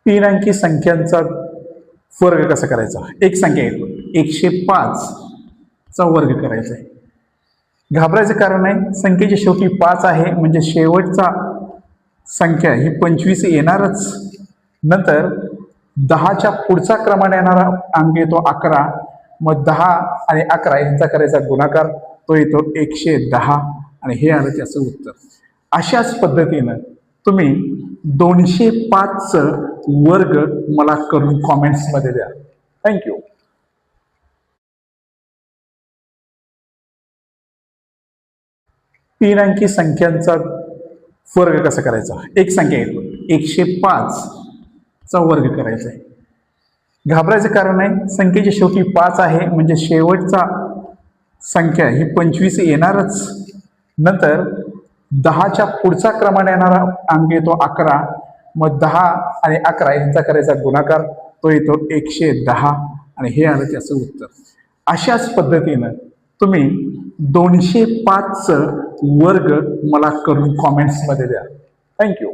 तीन अंकी संख्यांचा वर्ग कसा करायचा। एक संख्या आहे 105 चा वर्ग करायचा आहे। घाबरायचं कारण नाही, संख्येच्या शेवटी 5 आहे म्हणजे शेवटचा संख्या ही 25 येणारच। नंतर 10च्या पुढचा क्रमाने येणारा अंक येतो 11, मग 10 आणि 11 यांचा करायचा गुणाकार, तो येतो 110 आणि हे आलं त्याचं उत्तर। अशाच पद्धतीनं तुम्ही 205 वर्ग मला करून कॉमेंट्समध्ये द्या। थँक्यू। तीन अंकी संख्यांचा वर्ग कसा करायचा। एक संख्या आहे 105 चा वर्ग करायचा आहे। घाबरायचं कारण नाही, संख्येच्या शेवटी 5 आहे म्हणजे शेवटचा संख्या ही 25 येणारच। नंतर 10च्या पुढचा क्रमाने येणारा अंक येतो 11, मग 10 आणि 11 यांचा करायचा गुणाकार, तो येतो 110 आणि हे आलं त्याचं उत्तर। अशाच पद्धतीनं तुम्ही 205 वर्ग मला करून कॉमेंट्समध्ये द्या। थँक्यू।